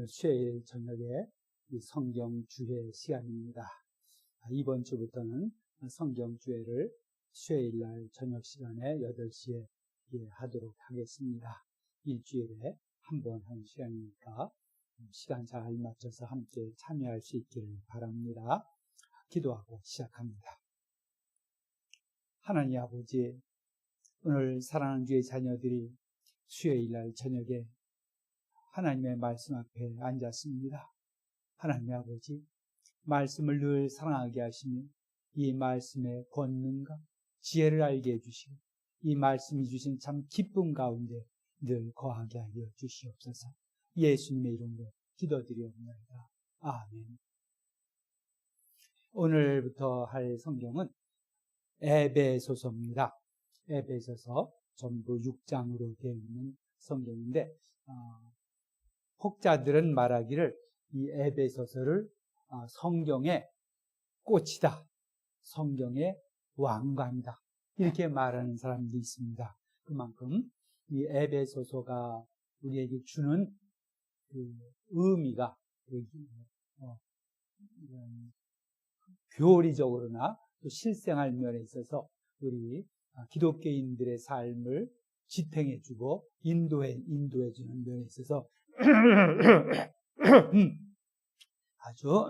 수요일 저녁에 성경 주회 시간입니다. 이번 주부터는 성경 주회를 수요일 날 저녁 시간에 8시에 하도록 하겠습니다. 일주일에 한 번 하는 시간이니까 시간 잘 맞춰서 함께 참여할 수 있기를 바랍니다. 기도하고 시작합니다. 하나님 아버지, 오늘 사랑하는 주의 자녀들이 수요일 날 저녁에 하나님의 말씀 앞에 앉았습니다. 하나님 아버지, 말씀을 늘 사랑하게 하시며 이 말씀의 권능과 지혜를 알게 해주시고 이 말씀이 주신 참 기쁨 가운데 늘 거하게 하여 주시옵소서. 예수님의 이름으로 기도드리옵나이다. 아멘. 오늘부터 할 성경은 에베소서입니다. 에베소서 전부 6장으로 되어 있는 성경인데 혹자들은 말하기를 이 에베소서를 성경의 꽃이다, 성경의 왕관이다, 이렇게 말하는 사람도 있습니다. 그만큼 이 에베소서가 우리에게 주는 그 의미가 교리적으로나 또 실생활 면에 있어서 우리 기독교인들의 삶을 지탱해주고 인도해주는 면에 있어서 아주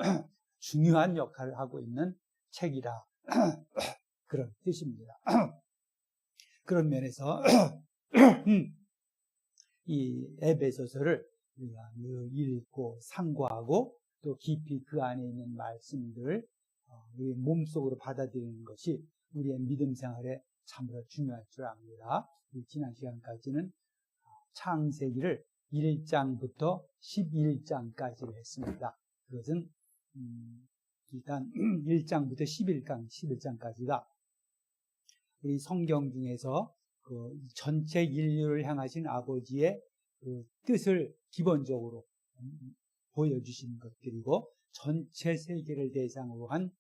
중요한 역할을 하고 있는 책이다, 그런 뜻입니다. 그런 면에서 이 에베소서를 우리가 읽고 상고하고 또 깊이 그 안에 있는 말씀들을 우리 몸속으로 받아들이는 것이 우리의 믿음 생활에 참으로 중요할 줄 압니다. 지난 시간까지는 창세기를 1장부터 11장까지를 했습니다. 그것은 일단 1장부터 11장까지가 우리 성경 중에서 그 전체 인류를 향하신 아버지의 그 뜻을 기본적으로 보여주신 것들이고 전체 세계를 대상으로 한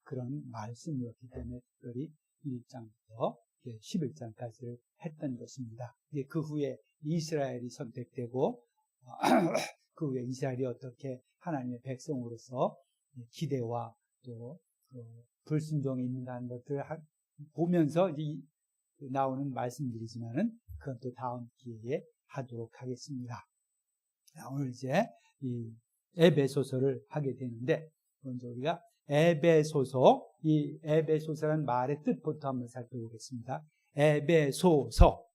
그런 말씀이었기 때문에 특별히 1장부터 11장까지를 했던 것입니다. 그 후에 이스라엘이 선택되고 그 후에 이스라엘이 어떻게 하나님의 백성으로서 기대와 또 불순종이 있는다는 것들을 보면서 나오는 말씀들이지만은 그건 또 다음 기회에 하도록 하겠습니다. 오늘 이제 이 에베소서를 하게 되는데, 먼저 우리가 에베소서, 이 에베소서라는 말의 뜻부터 한번 살펴보겠습니다. 에베소서,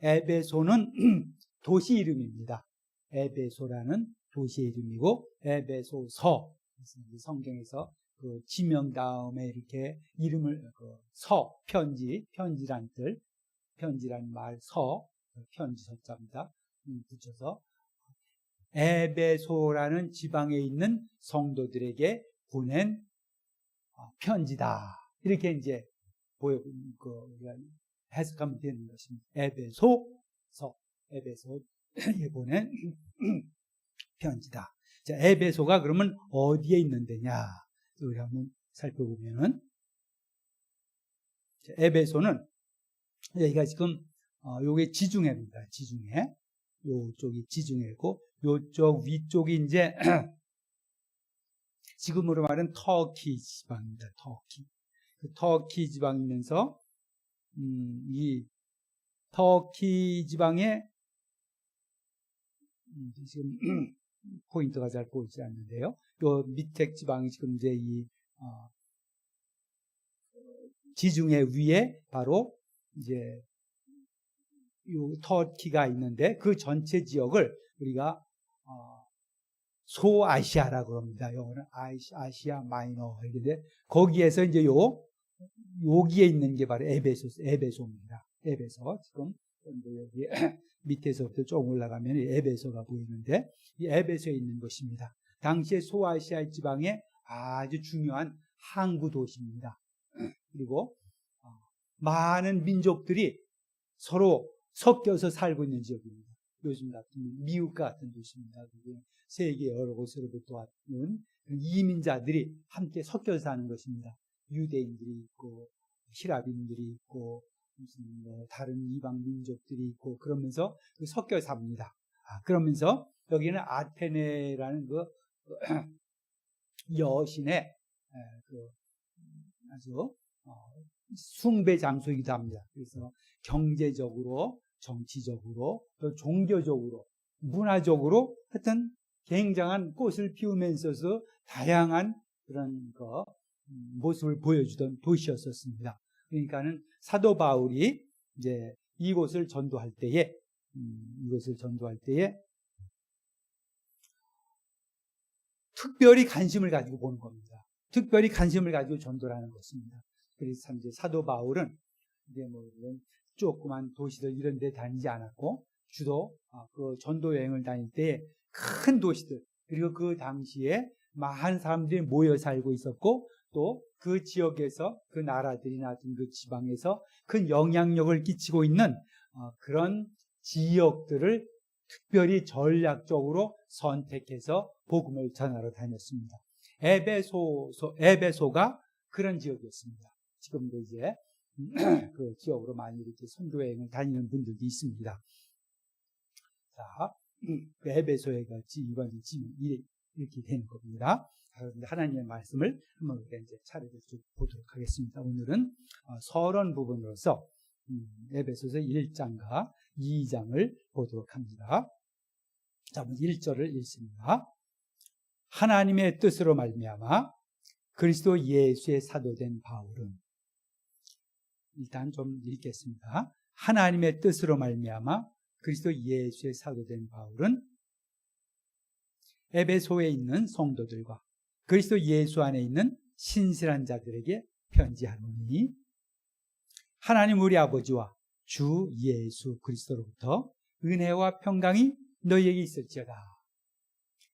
에베소는 도시 이름입니다. 에베소라는 도시 이름이고, 에베소서, 성경에서 그 지명 다음에 이렇게 이름을 편지란 뜻, 편지란 말 편지 서자입니다. 붙여서 에베소라는 지방에 있는 성도들에게 보낸 편지다, 이렇게 이제 해석하면 되는 것입니다. 에베소에 보낸 편지다. 자, 에베소가 그러면 어디에 있는 데냐? 우리 한번 살펴보면은, 에베소는 여기가 지금 요게 지중해입니다. 지중해. 요쪽이 지중해고 요쪽 위쪽이 이제 지금으로 말하는 터키 지방입니다. 그 터키 지방이면서 이 터키 지방에 지금 포인트가 잘 보이지 않는데요. 요 밑에 지방이 지금 이제 이 지중해 위에 바로 이제 요 터키가 있는데 그 전체 지역을 우리가 소아시아라고 합니다. 영어는 아시아 마이너. 근데 거기에서 이제 여기에 있는 게 바로 에베소입니다. 에베소. 지금 여기 밑에서부터 좀 올라가면 에베소가 보이는데 이 에베소에 있는 것입니다. 당시에 소아시아 지방의 아주 중요한 항구 도시입니다. 그리고 많은 민족들이 서로 섞여서 살고 있는 지역입니다. 요즘 같은 미국과 같은 도시입니다. 세계 여러 곳으로부터 왔는 이민자들이 함께 섞여서 사는 것입니다. 유대인들이 있고 히랍인들이 있고 무슨 다른 이방 민족들이 있고 그러면서 섞여 삽니다. 그러면서 여기는 아테네라는 그 여신의 그 아주 숭배 장소이기도 합니다. 그래서 경제적으로, 정치적으로, 또 종교적으로, 문화적으로 하여튼 굉장한 꽃을 피우면서도 다양한 그런 모습을 보여주던 도시였었습니다. 그러니까는 사도 바울이 이제 이곳을 전도할 때에 특별히 관심을 가지고 보는 겁니다. 특별히 관심을 가지고 전도를 하는 것입니다. 그래서 이제 사도 바울은 이제 뭐 이런 조그만 도시들 이런 데 다니지 않았고 주로 그 전도 여행을 다닐 때 큰 도시들 그리고 그 당시에 많은 사람들이 모여 살고 있었고 또 그 지역에서 그 나라들이나 그 지방에서 큰 영향력을 끼치고 있는 그런 지역들을 특별히 전략적으로 선택해서 복음을 전하러 다녔습니다. 에베소가 그런 지역이었습니다. 지금도 이제 그 지역으로 많이 이렇게 선교 여행을 다니는 분들도 있습니다. 자, 그 에베소에 같이 이번에 지금 이렇게 되는 겁니다. 하나님의 말씀을 한번 이제 차례대로 쭉 보도록 하겠습니다. 오늘은 서론 부분으로서 에베소서 1장과 2장을 보도록 합니다. 자, 먼저 1절을 읽습니다. 하나님의 뜻으로 말미암아 그리스도 예수의 사도된 바울은, 일단 좀 읽겠습니다. 하나님의 뜻으로 말미암아 그리스도 예수의 사도된 바울은 에베소에 있는 성도들과 그리스도 예수 안에 있는 신실한 자들에게 편지하노니, 하나님 우리 아버지와 주 예수 그리스도로부터 은혜와 평강이 너희에게 있을지어다.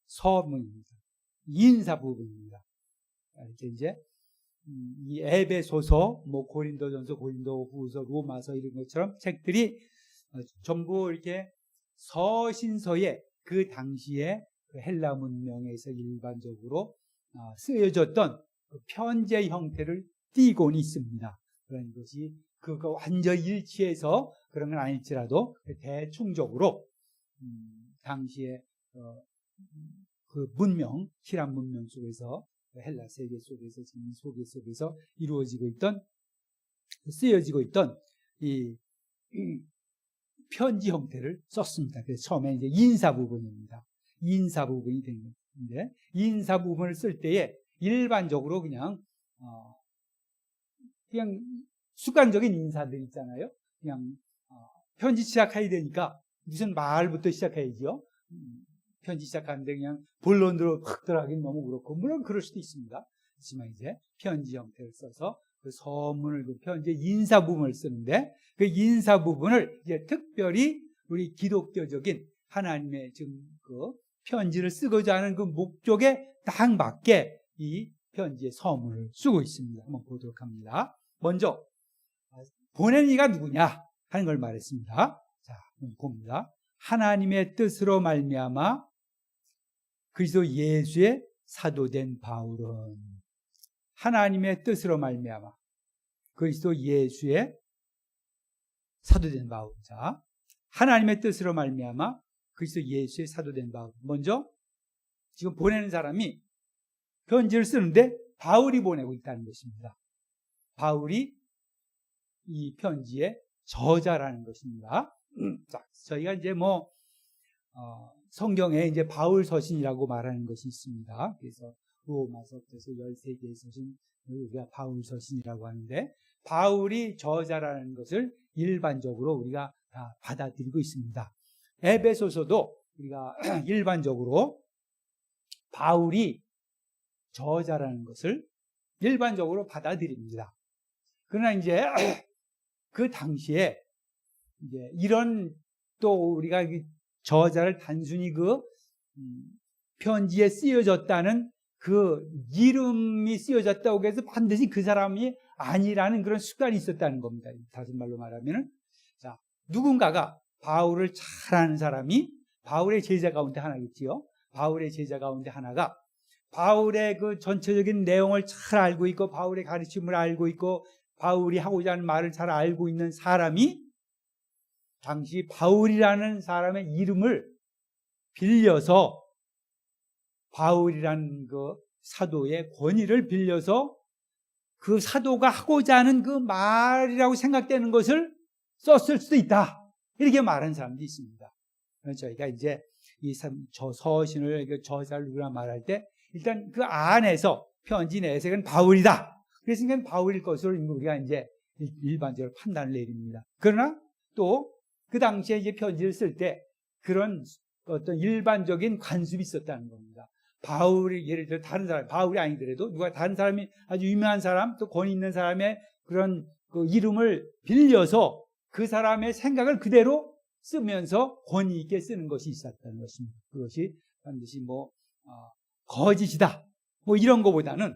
서문입니다. 인사 부분입니다. 이렇게 이제 이 에베소서, 뭐 고린도전서, 고린도후서, 로마서 이런 것처럼 책들이 전부 이렇게 서신서에 그 당시에 그 헬라 문명에서 일반적으로 쓰여졌던 그 편지의 형태를 띠고는 있습니다. 그런 것이 그거 완전히 일치해서 그런 건 아닐지라도 대충적으로 당시에 그 문명, 히람 문명 속에서 헬라 세계 속에서 지금 속에서 이루어지고 있던, 쓰여지고 있던 이 편지 형태를 썼습니다. 그래서 처음에 이제 인사 부분입니다. 인사 부분이 된 건데, 인사 부분을 쓸 때에 일반적으로 그냥 습관적인 인사들 있잖아요. 그냥 편지 시작해야 되니까 무슨 말부터 시작해야죠. 편지 시작하는데 그냥 본론으로 확 들어가긴 너무 그렇고, 물론 그럴 수도 있습니다. 하지만 이제 편지 형태를 써서 그 서문을, 그 편지의 인사 부분을 쓰는데, 그 인사 부분을 이제 특별히 우리 기독교적인 하나님의 지금 그 편지를 쓰고자 하는 그 목적에 딱 맞게 이 편지의 서문을 쓰고 있습니다. 한번 보도록 합니다. 먼저 보낸 이가 누구냐 하는 걸 말했습니다. 자, 봅니다. 하나님의 뜻으로 말미암아 그리스도 예수의 사도된 바울은, 하나님의 뜻으로 말미암아 그리스도 예수의 사도된 바울. 자, 하나님의 뜻으로 말미암아 그리스도 예수의 사도된 바울. 먼저 지금 보내는 사람이 편지를 쓰는데 바울이 보내고 있다는 것입니다. 바울이 이 편지의 저자라는 것입니다. 자, 저희가 이제 성경에 이제 바울 서신이라고 말하는 것이 있습니다. 그래서 로마서부터 13개의 서신, 우리가 바울 서신이라고 하는데, 바울이 저자라는 것을 일반적으로 우리가 다 받아들이고 있습니다. 에베소서도 우리가 일반적으로 바울이 저자라는 것을 일반적으로 받아들입니다. 그러나 이제 그 당시에 이제 이런, 또 우리가 저자를 단순히 그 편지에 쓰여졌다는 그 이름이 쓰여졌다고 해서 반드시 그 사람이 아니라는 그런 습관이 있었다는 겁니다. 다른 말로 말하면은, 자, 누군가가 바울을 잘 아는 사람이, 바울의 제자 가운데 하나겠지요. 바울의 제자 가운데 하나가 바울의 그 전체적인 내용을 잘 알고 있고, 바울의 가르침을 알고 있고, 바울이 하고자 하는 말을 잘 알고 있는 사람이 당시 바울이라는 사람의 이름을 빌려서 바울이라는 그 사도의 권위를 빌려서 그 사도가 하고자 하는 그 말이라고 생각되는 것을 썼을 수도 있다. 이렇게 말하는 사람도 있습니다. 저희가 이제 저 서신을 저자를 누구나 말할 때 일단 그 안에서 편지 내색은 바울이다. 그래서 바울일 것으로 우리가 이제 일반적으로 판단을 내립니다. 그러나 또 그 당시에 이제 편지를 쓸 때 그런 어떤 일반적인 관습이 있었다는 겁니다. 바울이 예를 들어 다른 사람, 바울이 아니더라도 누가 다른 사람이 아주 유명한 사람, 또 권위 있는 사람의 그런 그 이름을 빌려서 그 사람의 생각을 그대로 쓰면서 권위 있게 쓰는 것이 있었다는 것입니다. 그것이 반드시 거짓이다. 이런 것보다는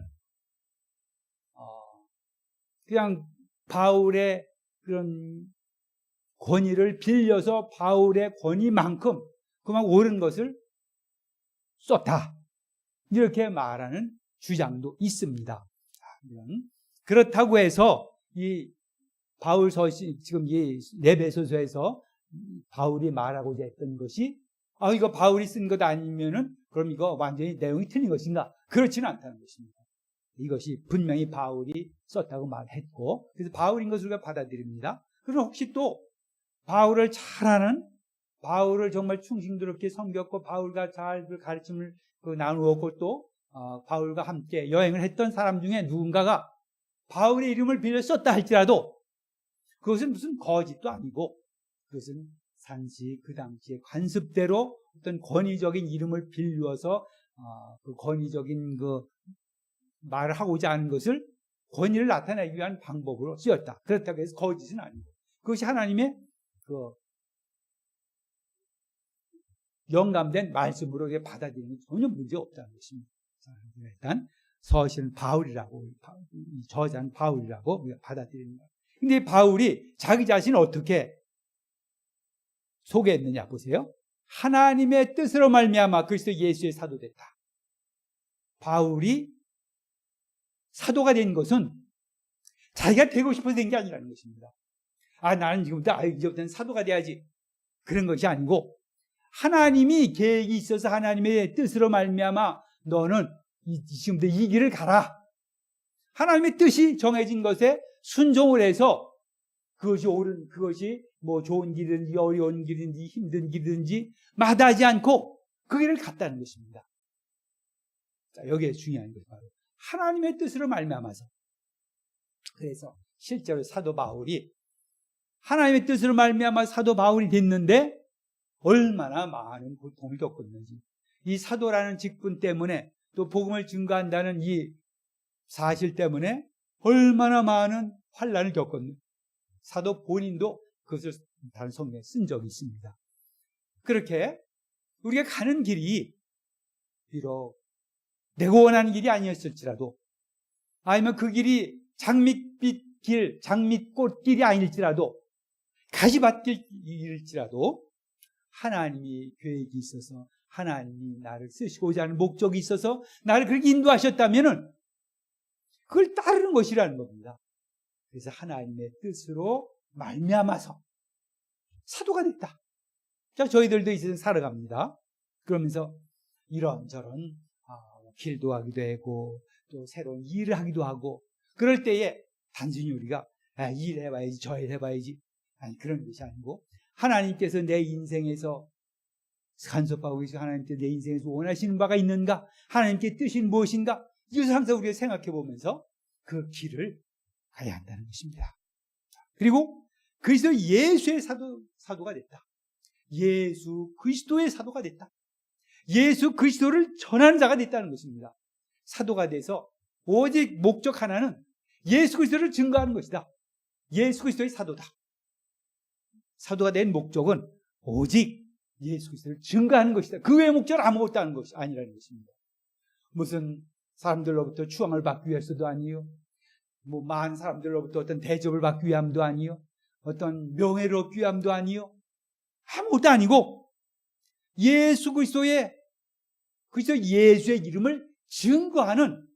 그냥 바울의 그런 권위를 빌려서 바울의 권위만큼 그만 옳은 것을 썼다. 이렇게 말하는 주장도 있습니다. 그렇다고 해서 이 바울 서신, 지금 이 에베소서에서 바울이 말하고자 했던 것이 이거 바울이 쓴 것 아니면은 그럼 이거 완전히 내용이 틀린 것인가? 그렇지는 않다는 것입니다. 이것이 분명히 바울이 썼다고 말했고, 그래서 바울인 것을 우리가 받아들입니다. 그럼 혹시 또 바울을 잘 아는, 바울을 정말 충성스럽게 섬겼고 바울과 잘 가르침을 나누었고 또 바울과 함께 여행을 했던 사람 중에 누군가가 바울의 이름을 빌려 썼다 할지라도 그것은 무슨 거짓도 아니고 그것은 단지 그 당시의 관습대로 어떤 권위적인 이름을 빌려서 그 권위적인 그 말을 하고자 하는 것을 권위를 나타내기 위한 방법으로 쓰였다. 그렇다고 해서 거짓은 아니고 그것이 하나님의 그 영감된 말씀으로 받아들이는 전혀 문제 없다는 것입니다. 일단 서신은 바울이라고, 저자는 바울이라고 우리가 받아들입니다. 근데 바울이 자기 자신을 어떻게 소개했느냐 보세요. 하나님의 뜻으로 말미암아 그리스도 예수의 사도 됐다. 바울이 사도가 된 것은 자기가 되고 싶어서 된 게 아니라는 것입니다. 나는 이제부터는 사도가 돼야지. 그런 것이 아니고 하나님이 계획이 있어서 하나님의 뜻으로 말미암아 너는 지금부터 이 길을 가라. 하나님의 뜻이 정해진 것에 순종을 해서 그것이 옳은, 그것이 좋은 길이든지 어려운 길이든지 힘든 길이든지 마다하지 않고 그 길을 갔다는 것입니다. 자, 여기에 중요한 것이 바로 하나님의 뜻으로 말미암아서. 그래서 실제로 사도 바울이 하나님의 뜻으로 말미암아 사도 바울이 됐는데 얼마나 많은 고통을 겪었는지, 이 사도라는 직분 때문에 또 복음을 증거한다는 이 사실 때문에 얼마나 많은 환난을 겪었는지 사도 본인도 그것을 다른 성경에 쓴 적이 있습니다. 그렇게 우리가 가는 길이 비록 내가 원하는 길이 아니었을지라도, 아니면 그 길이 장밋빛 길, 장밋꽃길이 아닐지라도, 가시밭길일지라도 하나님이 계획이 있어서 하나님이 나를 쓰시고자 하는 목적이 있어서 나를 그렇게 인도하셨다면은 그걸 따르는 것이라는 겁니다. 그래서 하나님의 뜻으로 말미암아서 사도가 됐다. 자, 저희들도 이제 살아갑니다. 그러면서 이런저런 길도 하기도 하고 또 새로운 일을 하기도 하고, 그럴 때에 단순히 우리가 일 해봐야지 저 일 해봐야지, 아니 그런 것이 아니고 하나님께서 내 인생에서 간섭하고 계시고 하나님께서 내 인생에서 원하시는 바가 있는가, 하나님께 뜻이 무엇인가, 이것을 항상 우리가 생각해 보면서 그 길을 가야 한다는 것입니다. 그리고 그리스도 예수의 사도가 됐다. 예수 그리스도의 사도가 됐다. 예수 그리스도를 전하는 자가 됐다는 것입니다. 사도가 돼서 오직 목적 하나는 예수 그리스도를 증거하는 것이다. 예수 그리스도의 사도다. 사도가 된 목적은 오직 예수 그리스도를 증거하는 것이다. 그 외의 목적은 아무것도 하는 것이 아니라는 것입니다. 무슨 사람들로부터 추앙을 받기 위해서도 아니요, 많은 사람들로부터 어떤 대접을 받기 위함도 아니요, 어떤 명예를 얻기 위함도 아니요, 아무것도 아니고 예수 그리스도의 예수의 이름을 증거하는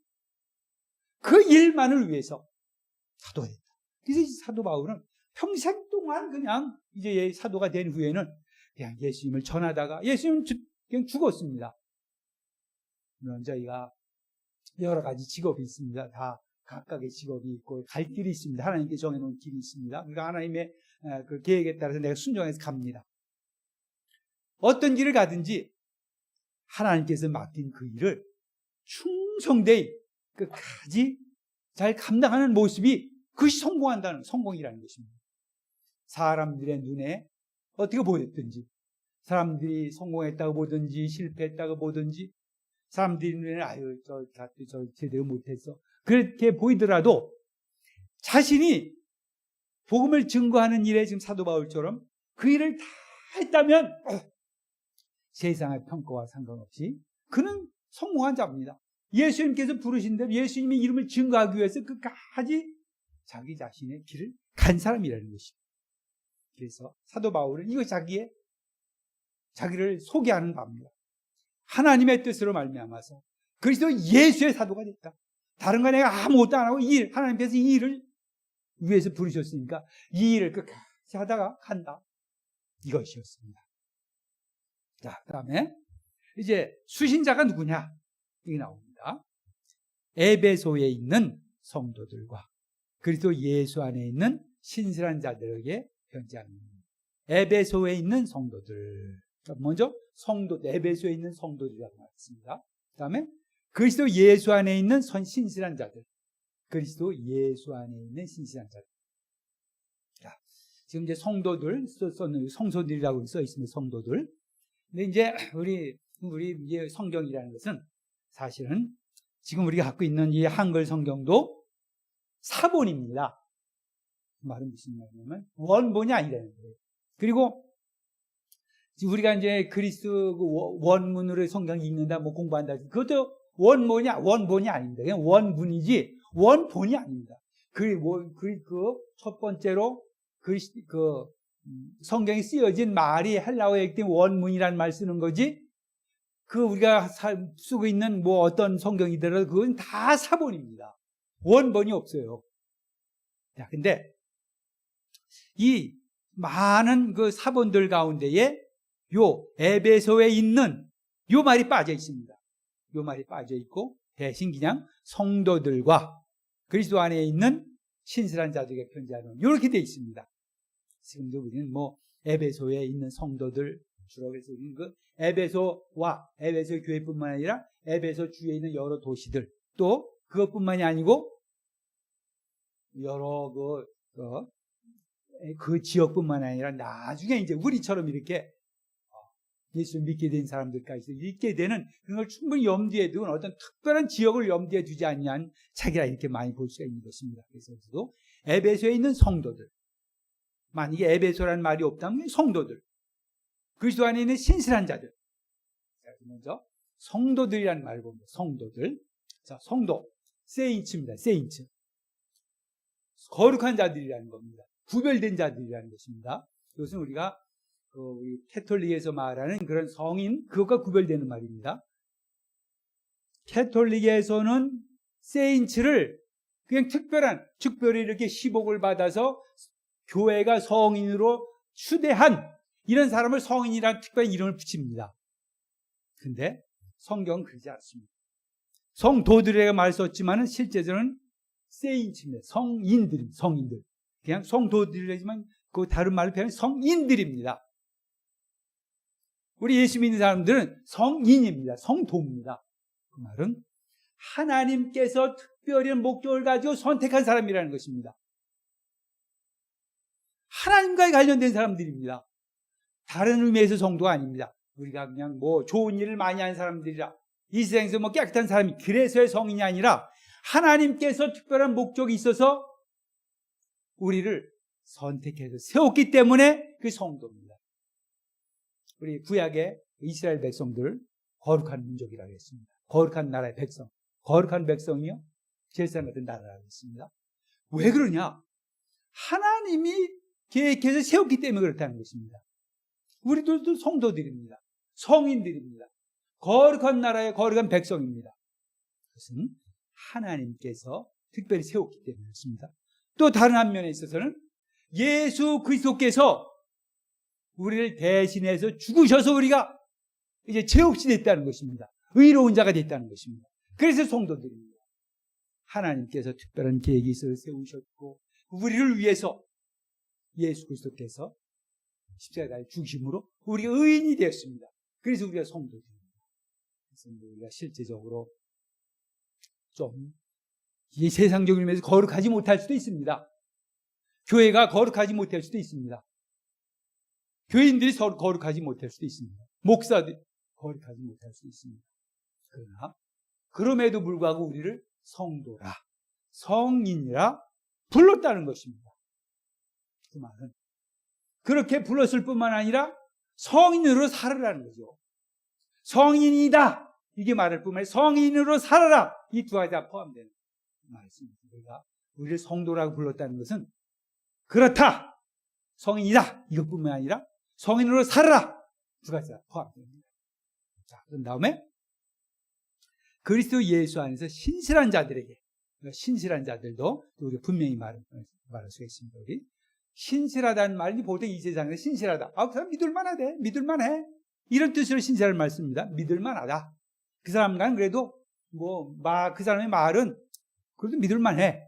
그 일만을 위해서 사도가 됐다. 그래서 사도 바울은 평생 동안 그냥 이제 사도가 된 후에는 그냥 예수님을 전하다가 예수님 그냥 죽었습니다. 물론 저희가 여러 가지 직업이 있습니다. 다 각각의 직업이 있고 갈 길이 있습니다. 하나님께 정해놓은 길이 있습니다. 그러니까 하나님의 그 계획에 따라서 내가 순종해서 갑니다. 어떤 길을 가든지 하나님께서 맡긴 그 일을 충성되이 끝까지 잘 감당하는 모습이 그것이 성공이라는 것입니다. 사람들의 눈에 어떻게 보였든지, 사람들이 성공했다고 보든지 실패했다고 보든지, 사람들이 눈에는 저 제대로 못했어, 그렇게 보이더라도 자신이 복음을 증거하는 일에 지금 사도 바울처럼 그 일을 다 했다면 세상의 평가와 상관없이 그는 성공한 자입니다. 예수님께서 부르신 대로 예수님의 이름을 증거하기 위해서 끝까지 자기 자신의 길을 간 사람이라는 것입니다. 그래서 사도 바울은 이거 자기를 소개하는 바입니다. 하나님의 뜻으로 말미암아서 그리스도 예수의 사도가 됐다. 다른 거 내가 아무것도 안 하고 하나님께서 이 일을 위해서 부르셨으니까 이 일을 끝까지 하다가 간다. 이것이었습니다. 자, 그 다음에 이제 수신자가 누구냐? 이게 나옵니다. 에베소에 있는 성도들과 그리스도 예수 안에 있는 신실한 자들에게 편지하는 에베소에 있는 성도들. 먼저 에베소에 있는 성도들이라고 말했습니다. 그 다음에 그리스도 예수 안에 있는 신실한 자들. 그리스도 예수 안에 있는 신실한 자들. 자, 지금 이제 성도들 성소들이라고 써 있습니다. 성도들. 근데 이제 우리 이제 성경이라는 것은 사실은 지금 우리가 갖고 있는 이 한글 성경도 사본입니다. 말은 무슨 말이냐면 원본이 아니라는 거예요. 그리고 우리가 이제 그리스 원문으로 성경 읽는다, 뭐 공부한다, 그것도 원본이 아닙니다. 그냥 원문이지 원본이 아닙니다. 그 첫 번째로 성경이 쓰여진 말이 헬라어에 때문에 원문이라는 말 쓰는 거지. 우리가 쓰고 있는 뭐 어떤 성경이더라도 그건 다 사본입니다. 원본이 없어요. 자, 근데 이 많은 그 사본들 가운데에 요 에베소에 있는 요 말이 빠져 있습니다. 요 말이 빠져 있고 대신 그냥 성도들과 그리스도 안에 있는 신실한 자들에게 편지하는 이렇게 되어 있습니다. 지금도 우리는 뭐 에베소에 있는 성도들 주로 해서 우리는 그 에베소와 에베소 교회뿐만 아니라 에베소 주위에 있는 여러 도시들 또 그것뿐만이 아니고 여러 그 지역뿐만 아니라 나중에 이제 우리처럼 이렇게 예수 믿게 된 사람들까지 읽게 되는 그런 걸 충분히 염두에 둔 어떤 특별한 지역을 염두에 두지 않냐는 책이라 이렇게 많이 볼 수가 있는 것입니다. 그래서 에베소에 있는 성도들, 만약에 에베소라는 말이 없다면 성도들, 그리스도 안에 있는 신실한 자들. 자, 먼저 성도들이라는 말을 봅니다. 성도들. 자, 성도, 세인츠입니다. 세인츠. 거룩한 자들이라는 겁니다. 구별된 자들이라는 것입니다. 이것은 우리가 우리 캐톨릭에서 말하는 그런 성인, 그것과 구별되는 말입니다. 캐톨릭에서는 세인츠를 그냥 특별히 이렇게 시복을 받아서 교회가 성인으로 추대한 이런 사람을 성인이라는 특별한 이름을 붙입니다. 근데 성경은 그러지 않습니다. 성도들에게 말 썼지만은 실제로는 세인츠입니다. 성인들. 그냥 성도들이지만 그 다른 말로 표현하면 성인들입니다. 우리 예수 믿는 사람들은 성인입니다. 성도입니다. 그 말은 하나님께서 특별한 목적을 가지고 선택한 사람이라는 것입니다. 하나님과 관련된 사람들입니다. 다른 의미에서 성도가 아닙니다. 우리가 그냥 뭐 좋은 일을 많이 하는 사람들이라 이 세상에서 뭐 깨끗한 사람이 그래서의 성인이 아니라 하나님께서 특별한 목적이 있어서 우리를 선택해서 세웠기 때문에 그 성도입니다. 우리 구약의 이스라엘 백성들 거룩한 민족이라고 했습니다. 거룩한 나라의 백성. 거룩한 백성이요 제사장 같은 나라라고 했습니다. 왜 그러냐? 하나님이 계획해서 세웠기 때문에 그렇다는 것입니다. 우리들도 성도들입니다. 성인들입니다. 거룩한 나라의 거룩한 백성입니다. 그것은 하나님께서 특별히 세웠기 때문에 그렇습니다. 또 다른 한 면에 있어서는 예수 그리스도께서 우리를 대신해서 죽으셔서 우리가 이제 죄 없이 됐다는 것입니다. 의로운 자가 됐다는 것입니다. 그래서 성도들입니다. 하나님께서 특별한 계획이 세우셨고 우리를 위해서 예수 그리스도께서 십자가에 죽으심으로 우리가 의인이 되었습니다. 그래서 우리가 성도들입니다. 그래서 우리가 실제적으로 좀 이 세상적인 면에서 거룩하지 못할 수도 있습니다. 교회가 거룩하지 못할 수도 있습니다. 교인들이 서로 거룩하지 못할 수도 있습니다. 목사들이 거룩하지 못할 수도 있습니다. 그러나 그럼에도 불구하고 우리를 성도라, 성인이라 불렀다는 것입니다. 그 말은 그렇게 불렀을 뿐만 아니라 성인으로 살으라는 거죠. 성인이다 이게 말할 뿐만 아니라 성인으로 살아라 이 두 가지가 포함되는 말씀입니다. 우리가 우리를 성도라고 불렀다는 것은 그렇다 성인이다 이것뿐만 아니라 성인으로 살아라 두 가지가 포함됩니다. 자, 그런 다음에 그리스도 예수 안에서 신실한 자들에게, 신실한 자들도 우리가 분명히 말할 수가 있습니다. 우리 신실하다는 말이 보통 이 세상에서 신실하다. 그 사람 믿을만하대, 믿을만해. 이런 뜻으로 신실한 말씀입니다. 믿을만하다. 그 사람과는 그래도 그 사람의 말은 그래도 믿을만해.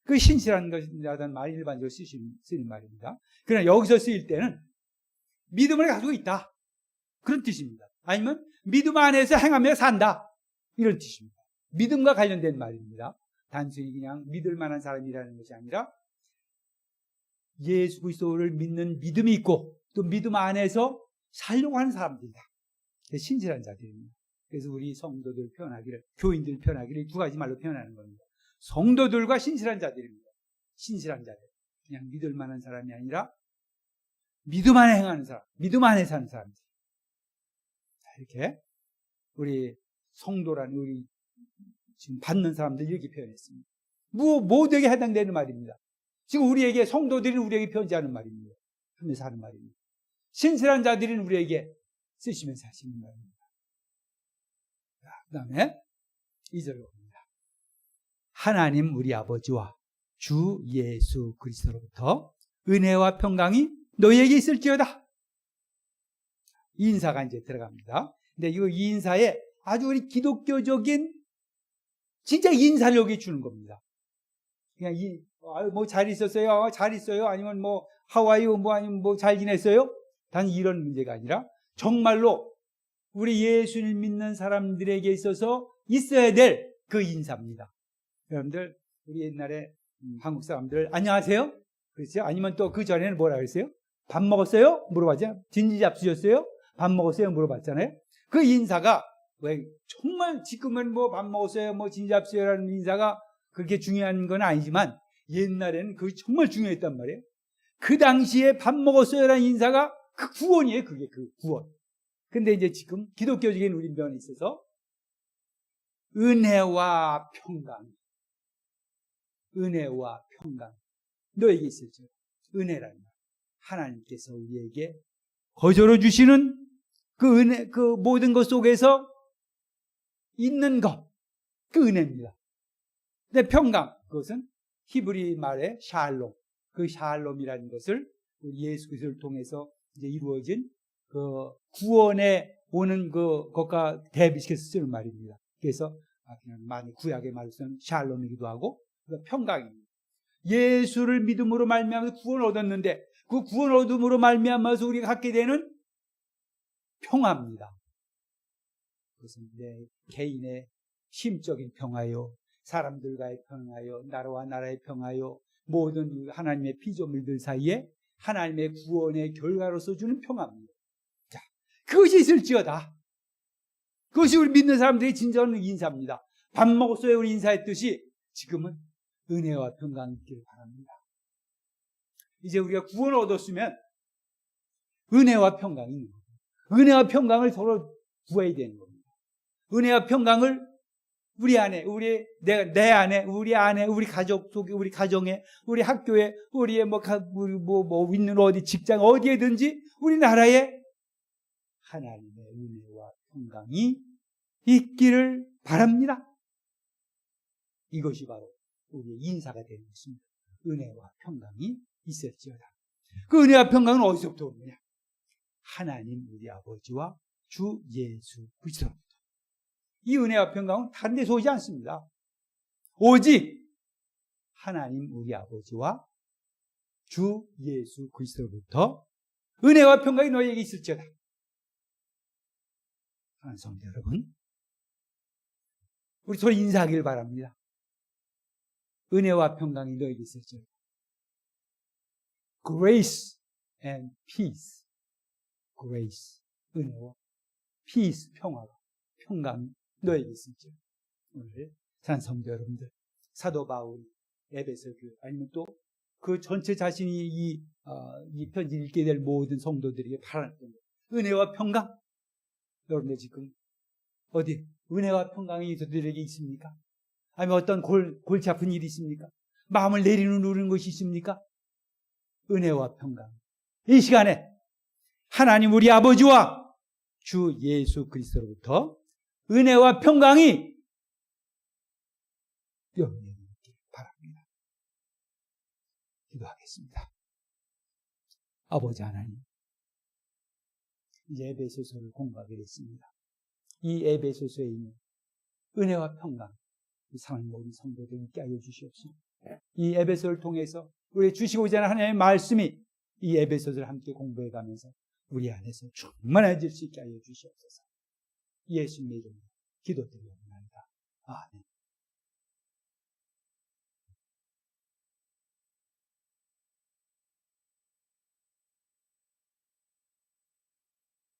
그 신실한 것이라는 말이 일반적으로 쓰이는 말입니다. 그러나 여기서 쓰일 때는 믿음을 가지고 있다. 그런 뜻입니다. 아니면 믿음 안에서 행하며 산다. 이런 뜻입니다. 믿음과 관련된 말입니다. 단순히 그냥 믿을 만한 사람이라는 것이 아니라 예수 그리스도를 믿는 믿음이 있고 또 믿음 안에서 살려고 하는 사람들이다. 신실한 자들입니다. 그래서 우리 성도들 표현하기를, 교인들 표현하기를 두 가지 말로 표현하는 겁니다. 성도들과 신실한 자들입니다. 신실한 자들. 그냥 믿을 만한 사람이 아니라 믿음 안에 행하는 사람, 믿음 안에 사는 사람들. 이렇게 우리 성도라는 우리 지금 받는 사람들 이렇게 표현했습니다. 모두에게 해당되는 말입니다. 지금 우리에게 성도들이 우리에게 편지하는 말입니다. 하면서 하는 말입니다. 신실한 자들은 우리에게 쓰시면서 하시는 말입니다. 그 다음에 2절로 봅니다. 하나님 우리 아버지와 주 예수 그리스도로부터 은혜와 평강이 너희에게 있을지어다. 이 인사가 이제 들어갑니다. 근데 이 인사에 아주 우리 기독교적인 진짜 인사를 여기 주는 겁니다. 그냥 잘 있었어요? 잘 있어요? 아니면 하와이유 아니면 잘 지냈어요? 단 이런 문제가 아니라 정말로 우리 예수를 믿는 사람들에게 있어서 있어야 될 그 인사입니다. 여러분들 우리 옛날에 한국 사람들 안녕하세요? 그렇죠? 아니면 또 그 전에는 뭐라 그랬어요? 밥 먹었어요? 물어봤죠? 진지 잡수셨어요? 밥 먹었어요? 물어봤잖아요. 그 인사가 왜 정말 지금은 밥 먹었어요? 진지 잡수요라는 인사가 그렇게 중요한 건 아니지만 옛날에는 그게 정말 중요했단 말이에요. 그 당시에 밥 먹었어요라는 인사가 그 구원이에요. 그게 그 구원. 근데 이제 지금 기독교적인 우리 면에 있어서 은혜와 평강 너에게 있을지. 은혜라는 말. 하나님께서 우리에게 거저로 주시는 그 은혜, 그 모든 것 속에서 있는 것, 그 은혜입니다. 근데 평강, 그것은 히브리 말의 샬롬, 그 샬롬이라는 것을 예수 그리스도를 통해서 이제 이루어진 그 구원에 오는 것과 대비시켜서 쓰는 말입니다. 그래서 그냥 많이 구약의 말로 쓰는 샬롬이기도 하고 평강입니다. 예수를 믿음으로 말미암아서 구원을 얻었는데 그 구원 얻음으로 말미암아서 우리가 갖게 되는 평화입니다. 그것은 내 개인의 심적인 평화요, 사람들과의 평화요, 나라와 나라의 평화요, 모든 하나님의 피조물들 사이에 하나님의 구원의 결과로서 주는 평화입니다. 자, 그것이 있을지어다. 그것이 우리 믿는 사람들의 진정한 인사입니다. 밥 먹었어요 우리 인사했듯이 지금은 은혜와 평강이 있기를 바랍니다. 이제 우리가 구원을 얻었으면 은혜와 평강이 있는 겁니다. 은혜와 평강을 서로 구해야 되는 겁니다. 은혜와 평강을 우리 안에, 내 안에, 우리 안에, 우리 가족 속에, 우리 가정에, 우리 학교에, 우리의 있는 어디 직장 어디에든지 우리나라에 하나님의 은혜와 평강이 있기를 바랍니다. 이것이 바로 우리의 인사가 되는 것입니다. 은혜와 평강이 있을지어다. 그 은혜와 평강은 어디서부터 오느냐? 하나님 우리 아버지와 주 예수 그리스도로부터. 이 은혜와 평강은 다른 데서 오지 않습니다. 오직 하나님 우리 아버지와 주 예수 그리스도로부터 은혜와 평강이 너희에게 있을지어다. 사랑하는 성도 여러분, 우리 서로 인사하기를 바랍니다. 은혜와 평강이 너희에게 있을지어다. Grace and peace. Grace, 은혜와 peace, 평화가, 평강이 너희에게 있을지어다. 오늘 사랑하는 성도 여러분들, 사도 바울이 에베소 교회 아니면 또 그 전체 자신이 이 편지를 읽게 될 모든 성도들에게 바라는 은혜와 평강. 여러분들 지금 어디 은혜와 평강이 저들에게 있습니까? 아니면 어떤 골치 아픈 일이 있습니까? 마음을 내리누르는 것이 있습니까? 은혜와 평강. 이 시간에 하나님 우리 아버지와 주 예수 그리스도로부터 은혜와 평강이 여러분에게 있기를 바랍니다. 기도하겠습니다. 아버지 하나님, 이제 에베소서를 공부하게 됐습니다. 이 에베소서에 있는 은혜와 평강, 이 사랑 모든 성도들 있게 하여 주시옵소서. 이 에베소를 통해서 우리 주시고자 하는 하나님의 말씀이 이 에베소서를 함께 공부해 가면서 우리 안에서 충만해질 수 있게 하여 주시옵소서. 예수님의 이름으로 기도드립니다.